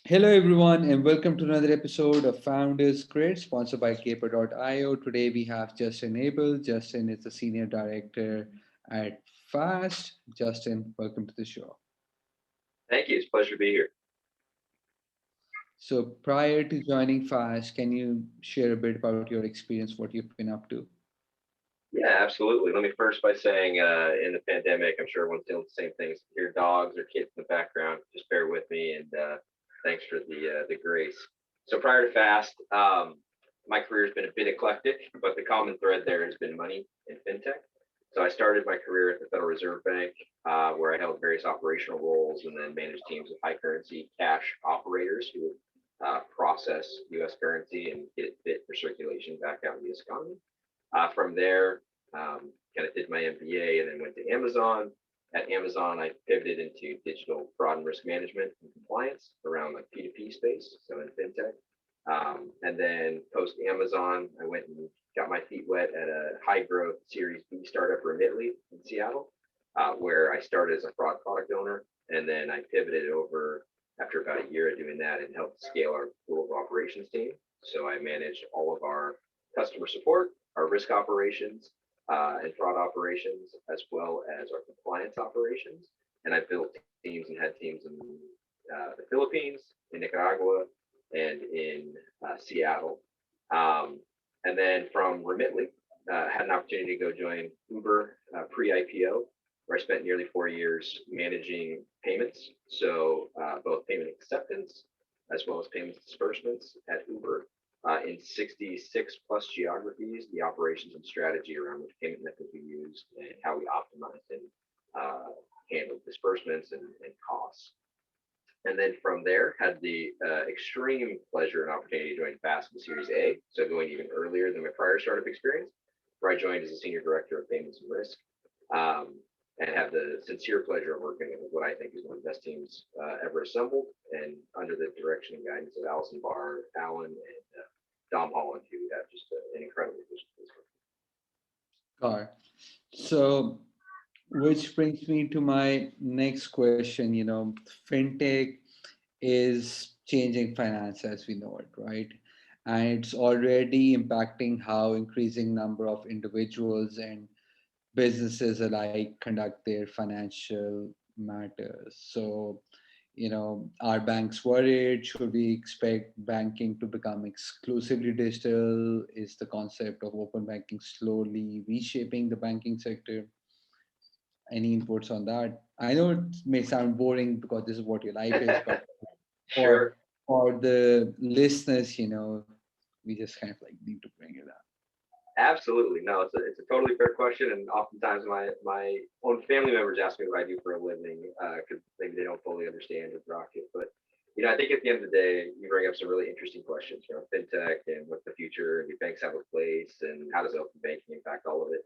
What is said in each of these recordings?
Hello, everyone, and welcome to another episode of Founders Grid, sponsored by Caper.io. Today we have Justin Abel. Justin is the Senior Director at Fast. Justin, welcome to the show. Thank you. It's a pleasure to be here. So, prior to joining Fast, can you share a bit about your experience, what you've been up to? Yeah, absolutely. Let me first by saying, in the pandemic, I'm sure everyone's doing the same things. Hear dogs or kids in the background. Just bear with me, and thanks for the grace. So prior to Fast, my career has been a bit eclectic, but the common thread there has been money and fintech. So I started my career at the Federal Reserve Bank, where I held various operational roles and then managed teams of high currency cash operators who would process U.S. currency and get it fit for circulation back out in the U.S. economy. From there, kind of did my MBA and then went to Amazon. At Amazon, I pivoted into digital fraud and risk management and compliance around like P2P space, so in fintech. And then post Amazon, I went and got my feet wet at a high growth Series B startup, Remitly in Seattle, where I started as a fraud product owner. And then I pivoted over after about a year of doing that and helped scale our global operations team. So I managed all of our customer support, our risk operations, and fraud operations, as well as our compliance operations. And I built teams and had teams in the Philippines, in Nicaragua, and in Seattle. Um, and then from Remitly, had an opportunity to go join Uber pre-IPO, where I spent nearly 4 years managing payments. So both payment acceptance as well as payments disbursements at Uber in 66 plus geographies, the operations and strategy around which payment methods we use and how we optimize and handle disbursements and costs. And then from there, had the extreme pleasure and opportunity to join Fast in Series A, so going even earlier than my prior startup experience, where I joined as a senior director of payments and risk, um, and have the sincere pleasure of working with what I think is one of the best teams ever assembled, and under the direction and guidance of Allison Barr, Alan, and Dom Holland, who have just an incredible vision for this company. Car. So, which brings me to my next question. Fintech is changing finance as we know it, right? And it's already impacting how increasing number of individuals and businesses alike conduct their financial matters. So, are banks worried? Should we expect banking to become exclusively digital? Is the concept of open banking slowly reshaping the banking sector? Any inputs on that? I know it may sound boring because this is what your life is, but for Sure. for the listeners, we just kind of like need to bring it up. Absolutely. No, it's a totally fair question. And oftentimes my own family members ask me what I do for a living because maybe they don't fully understand or rock it. But, I think at the end of the day, you bring up some really interesting questions around fintech and what's the future, do banks have a place, and how does open banking impact all of it?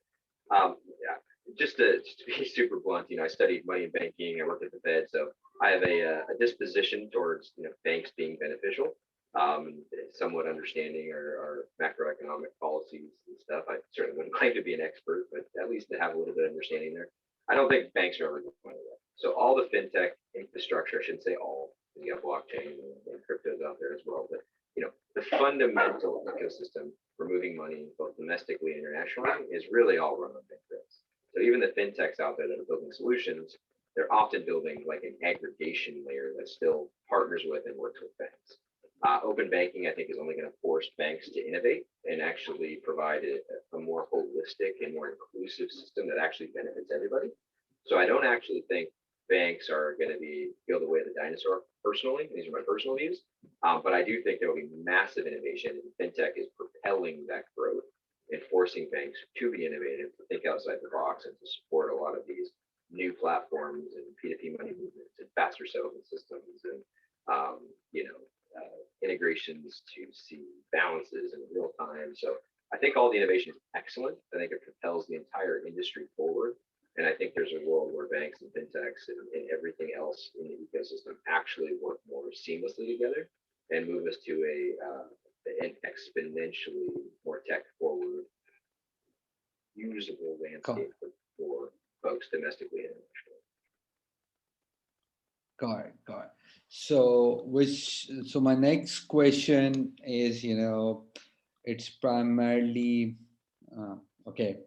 Yeah, just to be super blunt, I studied money and banking. I worked at the Fed, so I have a disposition towards banks being beneficial, somewhat understanding our macroeconomic policies and stuff. I certainly wouldn't claim to be an expert, but at least to have a little bit of understanding there. I don't think banks are ever going away. So all the fintech infrastructure, I shouldn't say all, you got blockchain and cryptos out there as well, but the fundamental ecosystem for moving money both domestically and internationally is really all run on banks. So even the fintechs out there that are building solutions, they're often building like an aggregation layer that still partners with and works with banks. Open banking, I think, is only going to force banks to innovate and actually provide a more holistic and more inclusive system that actually benefits everybody. So I don't actually think banks are going to go the way of the dinosaur. Personally, these are my personal views, but I do think there will be massive innovation, and fintech is propelling that growth and forcing banks to be innovative, to think outside the box, and to support a lot of these new platforms and P2P money movements and faster settlement systems and um, you know integrations to see balances in real time. So I think all the innovation is excellent. I think it propels the entire industry forward. And I think there's a world where banks and fintechs and everything else in the ecosystem actually work more seamlessly together and move us to an exponentially more tech forward, usable Got landscape for folks domestically and internationally. Got it, got it. So my next question is, it's primarily, uh, okay,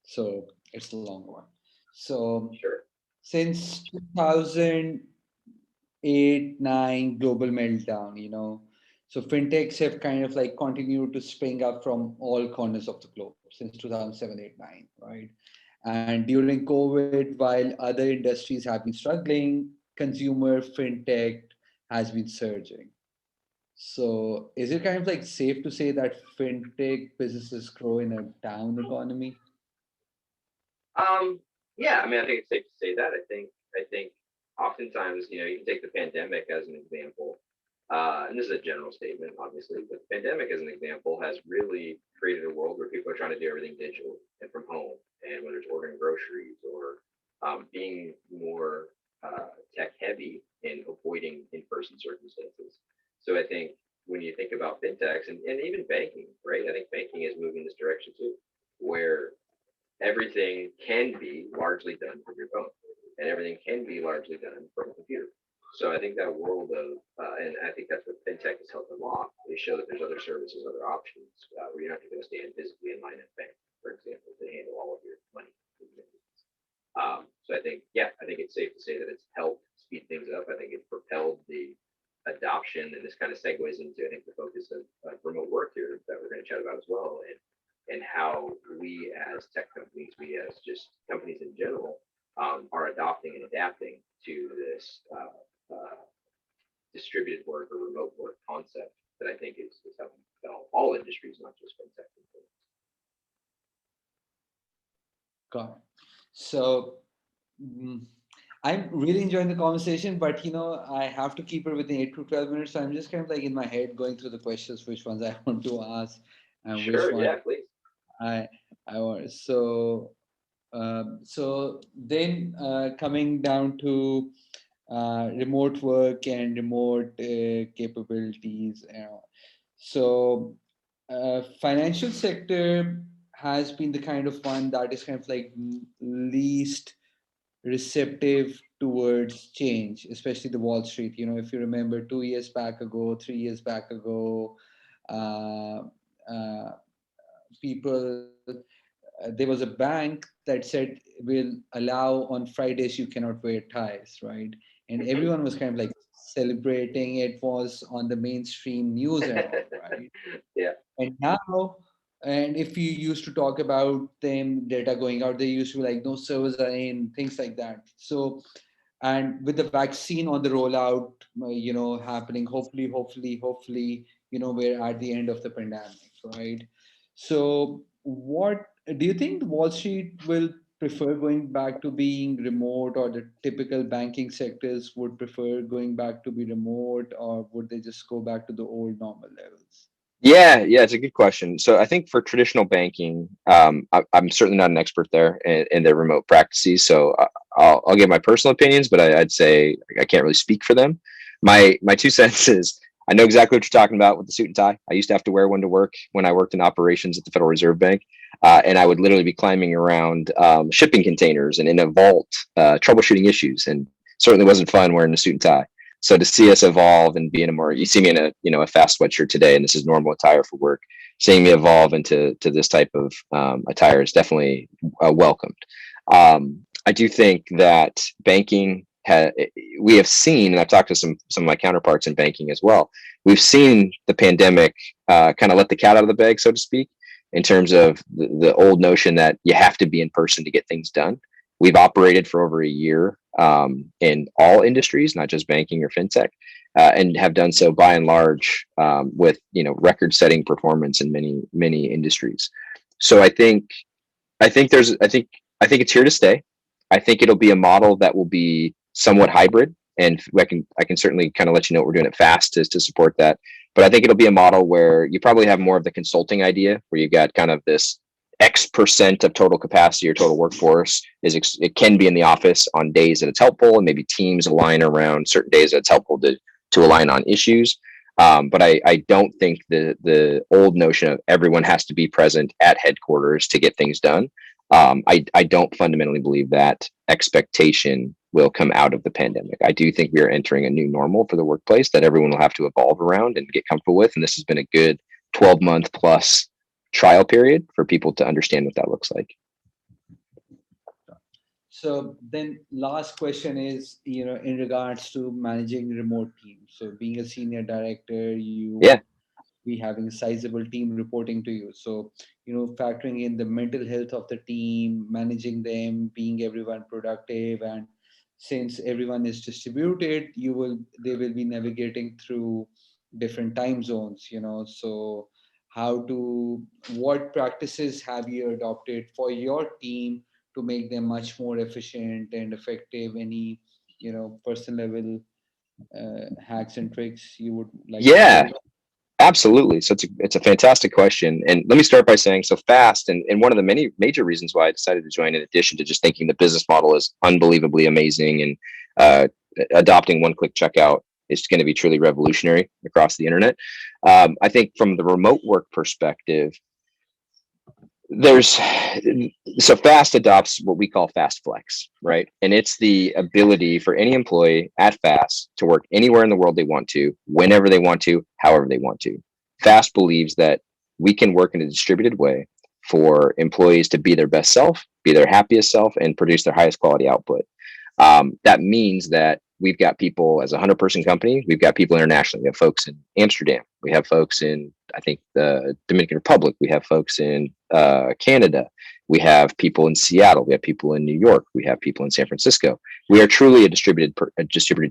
so it's a long one. So Sure. since 2008, 9 global meltdown, so fintechs have kind of like continued to spring up from all corners of the globe since 2007, 8, 9, right? And during COVID, while other industries have been struggling, consumer fintech has been surging. So is it kind of like safe to say that fintech businesses grow in a down economy? Um, yeah, I mean, I think it's safe to say that. I think oftentimes, you can take the pandemic as an example, and this is a general statement, obviously, but the pandemic as an example has really created a world where people are trying to do everything digital and from home, and whether it's ordering groceries or being more tech heavy and avoiding in-person circumstances. So I think when you think about fintechs and even banking, right? I think banking is moving this direction too, where everything can be largely done from your phone and everything can be largely done from a computer. So I think that world of, and I think that's what fintech has helped unlock. They show that there's other services, other options where you're not going to stand physically in line at a bank, for example, to handle all of your money. So I think, yeah, I think it's safe to say that it's helped speed things up. I think it's propelled the adoption, and this kind of segues into, I think, the focus of remote work here that we're going to chat about as well, and how we as tech companies, we as just companies in general, are adopting and adapting to this distributed work or remote work concept that I think is helping all industries, not just fintech. Got it. So mm, I'm really enjoying the conversation, but I have to keep it within 8 to 12 minutes. So I'm just kind of like in my head going through the questions, which ones I want to ask and which Sure, one yeah, please. I I want. So then coming down to remote work and remote capabilities. So financial sector has been the kind of one that is kind of like least receptive towards change, especially the Wall Street. If you remember 2 years back ago, 3 years back ago, uh, uh, people, there was a bank that said will allow on Fridays you cannot wear ties, right? And everyone was kind of like celebrating. It was on the mainstream news and all, right? Yeah. And now, and if you used to talk about them data going out, they used to be like, no servers are in, things like that. So, and with the vaccine on the rollout, happening, hopefully, we're at the end of the pandemic, right? So, what do you think Wall Street will prefer going back to being remote, or the typical banking sectors would prefer going back to be remote, or would they just go back to the old normal levels? Yeah, it's a good question. So I think for traditional banking, I'm certainly not an expert there in their remote practices. So I'll give my personal opinions, but I'd say I can't really speak for them. My 2 cents is I know exactly what you're talking about with the suit and tie. I used to have to wear one to work when I worked in operations at the Federal Reserve Bank, and I would literally be climbing around shipping containers and in a vault, troubleshooting issues, and certainly wasn't fun wearing a suit and tie. So to see us evolve and be in a more, you see me in a a fast sweatshirt today, and this is normal attire for work. Seeing me evolve into this type of attire is definitely welcomed. I do think that banking we have seen, and I've talked to some of my counterparts in banking as well. We've seen the pandemic kind of let the cat out of the bag, so to speak, in terms of the old notion that you have to be in person to get things done. We've operated for over a year in all industries, not just banking or fintech, and have done so by and large with record-setting performance in many industries. So I think it's here to stay. I think it'll be a model that will be somewhat hybrid, and I can certainly kind of let you know what we're doing at Fast to support that. But I think it'll be a model where you probably have more of the consulting idea, where you got kind of this X% of total capacity or total workforce it can be in the office on days that it's helpful, and maybe teams align around certain days that it's helpful to align on issues. But I don't think the old notion of everyone has to be present at headquarters to get things done. I don't fundamentally believe that expectation will come out of the pandemic. I do think we are entering a new normal for the workplace that everyone will have to evolve around and get comfortable with. And this has been a good 12-month plus trial period for people to understand what that looks like. So then last question is, in regards to managing remote teams. So being a senior director, you Yeah. would be having a sizable team reporting to you. So, factoring in the mental health of the team, managing them, being everyone productive, and since everyone is distributed, they will be navigating through different time zones, So what practices have you adopted for your team to make them much more efficient and effective? Any, personal level hacks and tricks you would like to share? Yeah, absolutely. So it's a fantastic question. And let me start by saying, so fast, and one of the many major reasons why I decided to join, in addition to just thinking the business model is unbelievably amazing and uh, adopting one-click checkout is going to be truly revolutionary across the internet. I think from the remote work perspective, there's so fast adopts what we call fast flex, right? And it's the ability for any employee at fast to work anywhere in the world they want to, whenever they want to, however they want to. Fast believes that we can work in a distributed way for employees to be their best self, be their happiest self, and produce their highest quality output. That means that we've got people, as a 100-person company, we've got people internationally. We have folks in Amsterdam. We have folks in, I think, the Dominican Republic. We have folks in Canada. We have people in Seattle. We have people in New York. We have people in San Francisco. We are truly a distributed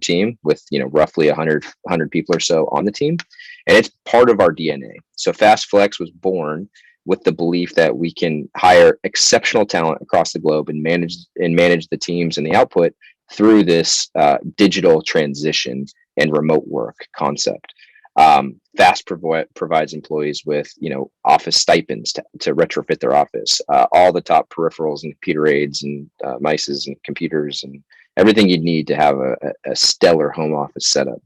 team with, roughly 100 people or so on the team, and it's part of our DNA. So Fast Flex was born with the belief that we can hire exceptional talent across the globe and manage the teams and the output through this digital transition and remote work concept. Fast provides employees with, office stipends to retrofit their office, all the top peripherals and computer aids and mices and computers and everything you'd need to have a stellar home office setup.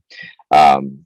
Um,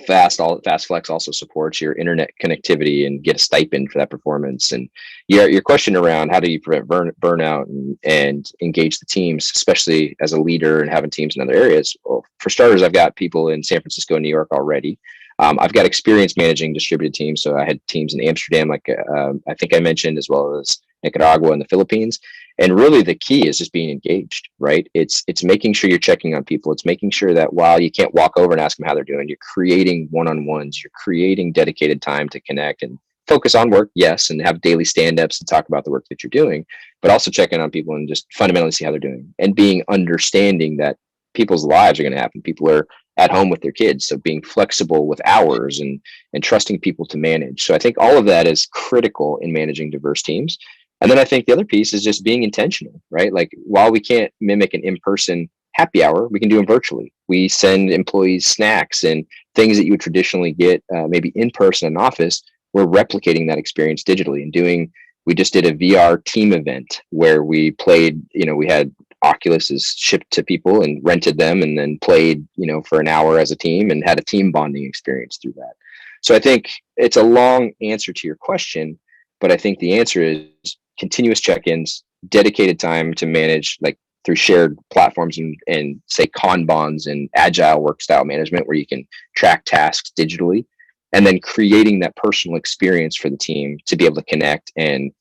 Fast Flex also supports your internet connectivity and get a stipend for that performance. And your question around how do you prevent burnout and engage the teams, especially as a leader and having teams in other areas. Well, for starters, I've got people in San Francisco and New York already. I've got experience managing distributed teams. So I had teams in Amsterdam, like I think I mentioned, as well as Nicaragua and the Philippines. And really the key is just being engaged, right? It's making sure you're checking on people. It's making sure that while you can't walk over and ask them how they're doing, you're creating one-on-ones, you're creating dedicated time to connect and focus on work, yes, and have daily stand-ups and talk about the work that you're doing, but also checking on people and just fundamentally see how they're doing and being understanding that people's lives are going to happen. People are at home with their kids. So being flexible with hours and trusting people to manage. So I think all of that is critical in managing diverse teams. And then I think the other piece is just being intentional, right? Like while we can't mimic an in-person happy hour, we can do them virtually. We send employees snacks and things that you would traditionally get maybe in person in office. We're replicating that experience digitally and we just did a VR team event where we played, we had Oculuses shipped to people and rented them and then played, for an hour as a team and had a team bonding experience through that. So I think it's a long answer to your question, but I think the answer is continuous check-ins, dedicated time to manage, like through shared platforms and say Kanbans and agile work style management where you can track tasks digitally, and then creating that personal experience for the team to be able to connect and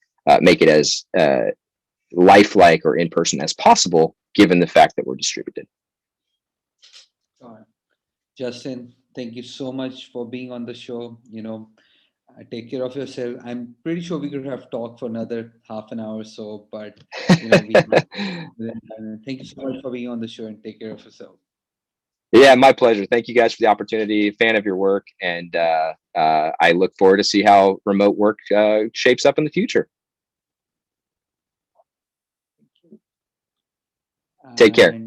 make it as lifelike or in person as possible, given the fact that we're distributed. All right. Justin, thank you so much for being on the show. Take care of yourself. I'm pretty sure we could have talked for another half an hour or so, but thank you so much for being on the show and take care of yourself. Yeah, my pleasure. Thank you guys for the opportunity. Fan of your work, and I look forward to see how remote work shapes up in the future. Take care. And